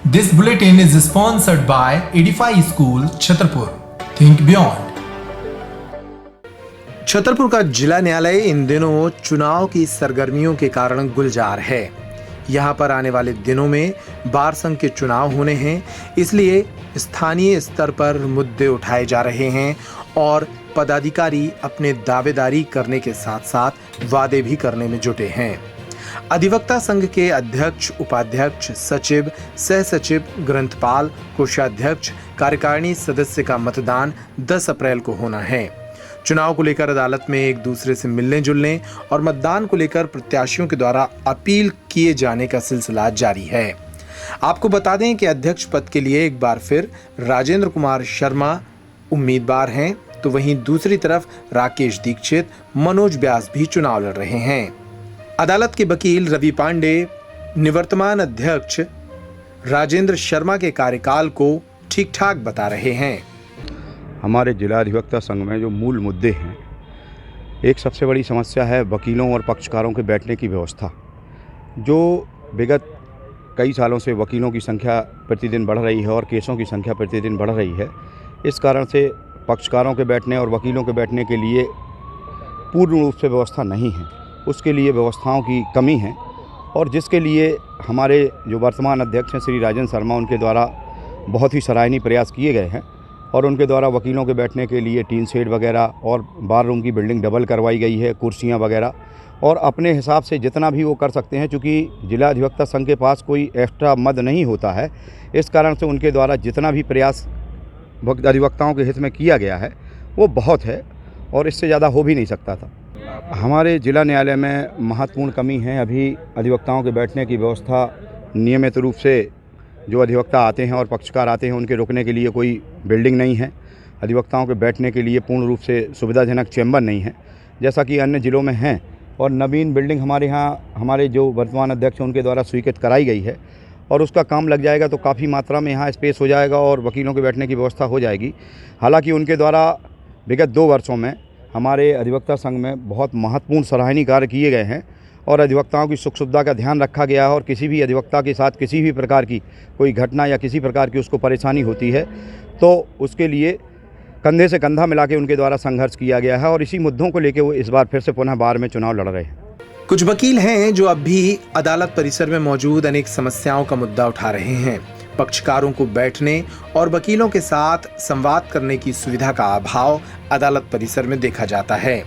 This bulletin is sponsored by Edify School, Chhatarpur. Think beyond. Chhatarpur का जिला न्यायालय इन दिनों चुनाव की सरगर्मियों के कारण गुलजार है। यहाँ पर आने वाले दिनों में बार संघ के चुनाव होने हैं, इसलिए स्थानीय स्तर पर मुद्दे उठाए जा रहे हैं और पदाधिकारी अपने दावेदारी करने के साथ साथ वादे भी करने में जुटे हैं। अधिवक्ता संघ के अध्यक्ष, उपाध्यक्ष, सचिव, सह सचिव, ग्रंथपाल, कोषाध्यक्ष, कार्यकारिणी सदस्य का मतदान 10 अप्रैल को होना है। चुनाव को लेकर अदालत में एक दूसरे से मिलने जुलने और मतदान को लेकर प्रत्याशियों के द्वारा अपील किए जाने का सिलसिला जारी है। आपको बता दें कि अध्यक्ष पद के लिए एक बार फिर राजेंद्र कुमार शर्मा उम्मीदवार हैं, तो वहीं दूसरी तरफ राकेश दीक्षित, मनोज व्यास भी चुनाव लड़ रहे हैं। अदालत के वकील रवि पांडे निवर्तमान अध्यक्ष राजेंद्र शर्मा के कार्यकाल को ठीक ठाक बता रहे हैं। हमारे जिला अधिवक्ता संघ में जो मूल मुद्दे हैं, एक सबसे बड़ी समस्या है वकीलों और पक्षकारों के बैठने की व्यवस्था। जो विगत कई सालों से वकीलों की संख्या प्रतिदिन बढ़ रही है और केसों की संख्या प्रतिदिन बढ़ रही है, इस कारण से पक्षकारों के बैठने और वकीलों के बैठने के लिए पूर्ण रूप से व्यवस्था नहीं है। उसके लिए व्यवस्थाओं की कमी है और जिसके लिए हमारे जो वर्तमान अध्यक्ष हैं श्री राजेंद्र शर्मा, उनके द्वारा बहुत ही सराहनीय प्रयास किए गए हैं और उनके द्वारा वकीलों के बैठने के लिए टीन शेड वगैरह और बार रूम की बिल्डिंग डबल करवाई गई है, कुर्सियां वगैरह, और अपने हिसाब से जितना भी वो कर सकते हैं। चूँकि जिला अधिवक्ता संघ के पास कोई एक्स्ट्रा मद नहीं होता है, इस कारण से उनके द्वारा जितना भी प्रयास अधिवक्ताओं के हित में किया गया है वो बहुत है और इससे ज़्यादा हो भी नहीं सकता था। हमारे जिला न्यायालय में महत्वपूर्ण कमी है। अभी अधिवक्ताओं के बैठने की व्यवस्था नियमित रूप से जो अधिवक्ता आते हैं और पक्षकार आते हैं उनके रुकने के लिए कोई बिल्डिंग नहीं है। अधिवक्ताओं के बैठने के लिए पूर्ण रूप से सुविधाजनक चैम्बर नहीं है जैसा कि अन्य ज़िलों में हैं, और नवीन बिल्डिंग हमारे यहाँ हमारे जो वर्तमान अध्यक्ष हैं उनके द्वारा स्वीकृत कराई गई है और उसका काम लग जाएगा तो काफ़ी मात्रा में यहाँ स्पेस हो जाएगा और वकीलों के बैठने की व्यवस्था हो जाएगी। हालाँकि उनके द्वारा विगत 2 वर्षों में हमारे अधिवक्ता संघ में बहुत महत्वपूर्ण सराहनीय कार्य किए गए हैं और अधिवक्ताओं की सुख सुविधा का ध्यान रखा गया है और किसी भी अधिवक्ता के साथ किसी भी प्रकार की कोई घटना या किसी प्रकार की उसको परेशानी होती है तो उसके लिए कंधे से कंधा मिला के उनके द्वारा संघर्ष किया गया है और इसी मुद्दों को लेकर वो इस बार फिर से पुनः बार में चुनाव लड़ रहे हैं। कुछ वकील हैं जो अब भी अदालत परिसर में मौजूद अनेक समस्याओं का मुद्दा उठा रहे हैं। पक्षकारों को बैठने और वकीलों के साथ संवाद करने की सुविधा का अभाव अदालत परिसर में देखा जाता है।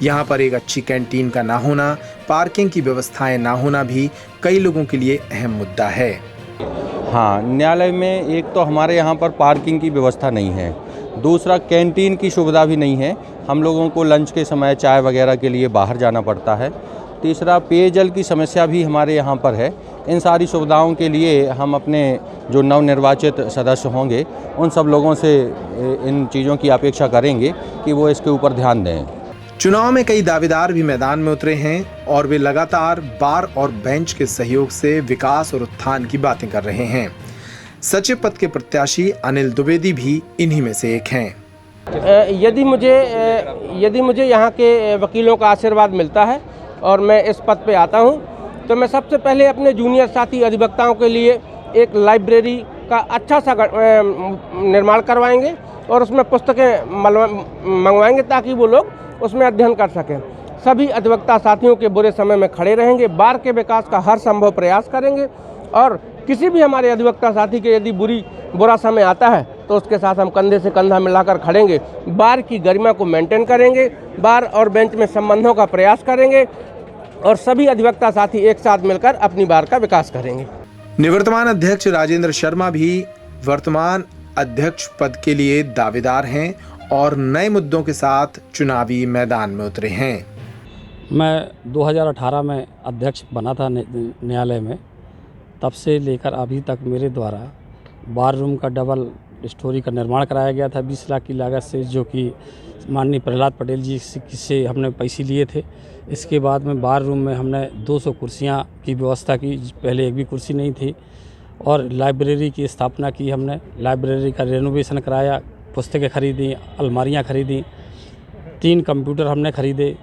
यहाँ पर एक अच्छी कैंटीन का ना होना, पार्किंग की व्यवस्थाएं ना होना भी कई लोगों के लिए अहम मुद्दा है। हाँ, न्यायालय में एक तो हमारे यहाँ पर पार्किंग की व्यवस्था नहीं है, दूसरा कैंटीन की सुविधा भी नहीं है। हम लोगों को लंच के समय चाय वगैरह के लिए बाहर जाना पड़ता है। तीसरा, पेयजल की समस्या भी हमारे यहाँ पर है। इन सारी सुविधाओं के लिए हम अपने जो नवनिर्वाचित सदस्य होंगे उन सब लोगों से इन चीज़ों की अपेक्षा करेंगे कि वो इसके ऊपर ध्यान दें। चुनाव में कई दावेदार भी मैदान में उतरे हैं और वे लगातार बार और बेंच के सहयोग से विकास और उत्थान की बातें कर रहे हैं। सचिव पद के प्रत्याशी अनिल द्विवेदी भी इन्हीं में से एक हैं। यदि मुझे यहाँ के वकीलों का आशीर्वाद मिलता है और मैं इस पद पे आता हूँ तो मैं सबसे पहले अपने जूनियर साथी अधिवक्ताओं के लिए एक लाइब्रेरी का अच्छा सा निर्माण करवाएंगे और उसमें पुस्तकें मंगवाएंगे ताकि वो लोग उसमें अध्ययन कर सकें। सभी अधिवक्ता साथियों के बुरे समय में खड़े रहेंगे, बार के विकास का हर संभव प्रयास करेंगे और किसी भी हमारे अधिवक्ता साथी के यदि बुरा समय आता है तो उसके साथ हम कंधे से कंधा मिलाकर खड़ेंगे, बार की गरिमा को मेंटेन करेंगे, बार और बेंच में संबंधों का प्रयास करेंगे और सभी अधिवक्ता साथी एक साथ मिलकर अपनी बार का विकास करेंगे। निवर्तमान अध्यक्ष राजेंद्र शर्मा भी वर्तमान अध्यक्ष पद के लिए दावेदार हैं और नए मुद्दों के साथ चुनावी मैदान में उतरे हैं। मैं 2018 में अध्यक्ष बना था न्यायालय में, तब से लेकर अभी तक मेरे द्वारा बार रूम का डबल स्टोरी का निर्माण कराया गया था 20 लाख की लागत से, जो कि माननीय प्रहलाद पटेल जी से हमने पैसे लिए थे। इसके बाद में बार रूम में हमने 200 कुर्सियाँ की व्यवस्था की, पहले एक भी कुर्सी नहीं थी, और लाइब्रेरी की स्थापना की हमने। लाइब्रेरी का रेनोवेशन कराया, पुस्तकें खरीदी, अलमारियाँ खरीदी, 3 कंप्यूटर हमने खरीदे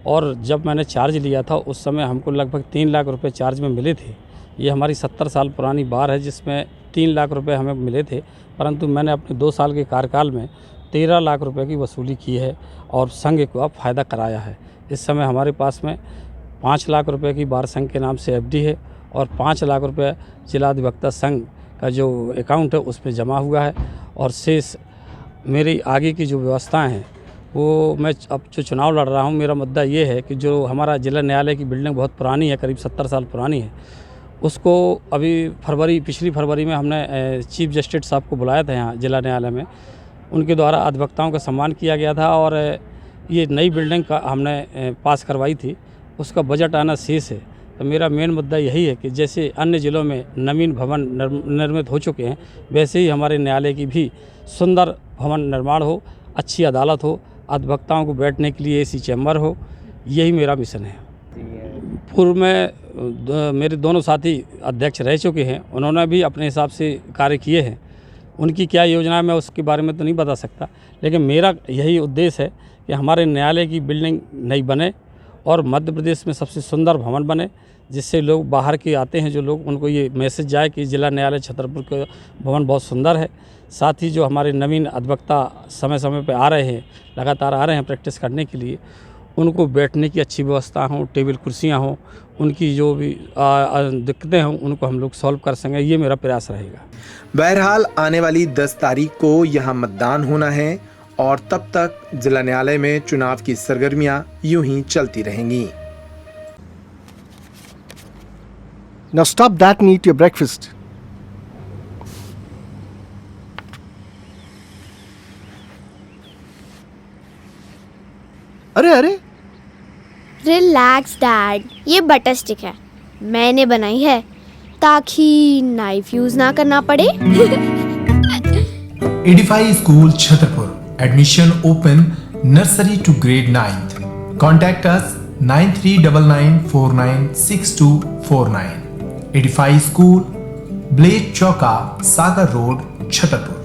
और जब मैंने चार्ज लिया था उस समय हमको लगभग 3 लाख रुपए चार्ज में मिले थे। ये हमारी 70 साल पुरानी बार है जिसमें 3 लाख रुपए हमें मिले थे, परंतु मैंने अपने 2 साल के कार्यकाल में 13 लाख रुपए की वसूली की है और संघ को अब फ़ायदा कराया है। इस समय हमारे पास में 5 लाख रुपए की बार संघ के नाम से एफडी है और 5 लाख रुपए जिला अधिवक्ता संघ का जो अकाउंट है उसमें जमा हुआ है और शेष मेरी आगे की जो व्यवस्थाएं हैं वो मैं अब जो चुनाव लड़ रहा हूं, मेरा मुद्दा ये है कि जो हमारा जिला न्यायालय की बिल्डिंग बहुत पुरानी है, करीब 70 साल पुरानी है, उसको अभी पिछली फरवरी में हमने चीफ जस्टिस साहब को बुलाया था यहाँ जिला न्यायालय में। उनके द्वारा अधिवक्ताओं का सम्मान किया गया था और ये नई बिल्डिंग का हमने पास करवाई थी, उसका बजट आना शेष है। तो मेरा मेन मुद्दा यही है कि जैसे अन्य ज़िलों में नवीन भवन निर्मित हो चुके हैं, वैसे ही हमारे न्यायालय की भी सुंदर भवन निर्माण हो, अच्छी अदालत हो, अधिवक्ताओं को बैठने के लिए एसी चैम्बर हो, यही मेरा मिशन है। पूर्व में मेरे दोनों साथी अध्यक्ष रह चुके हैं, उन्होंने भी अपने हिसाब से कार्य किए हैं। उनकी क्या योजना है मैं उसके बारे में तो नहीं बता सकता, लेकिन मेरा यही उद्देश्य है कि हमारे न्यायालय की बिल्डिंग नई बने और मध्य प्रदेश में सबसे सुंदर भवन बने, जिससे लोग बाहर के आते हैं जो लोग, उनको ये मैसेज जाए कि जिला न्यायालय छतरपुर का भवन बहुत सुंदर है। साथ ही जो हमारे नवीन अधिवक्ता समय समय पर आ रहे हैं, लगातार आ रहे हैं प्रैक्टिस करने के लिए, उनको बैठने की अच्छी व्यवस्था हो, टेबल कुर्सियाँ हों, उनकी जो भी दिक्कतें हों उनको हम लोग सॉल्व कर सकें, ये मेरा प्रयास रहेगा। बहरहाल आने वाली 10 तारीख को यहाँ मतदान होना है और तब तक जिला न्यायालय में चुनाव की सरगर्मियां यूं ही चलती रहेंगी। Now stop that and eat your breakfast. अरे अरे रिलैक्स डैड, ये बटर स्टिक है, मैंने बनाई है ताकि नाइफ यूज ना करना पड़े। Edify school Chhatarpur, admission open, nursery to grade 9th। Contact us 9399496249। Edify school, ब्लेड चौका, सागर रोड, छतरपुर।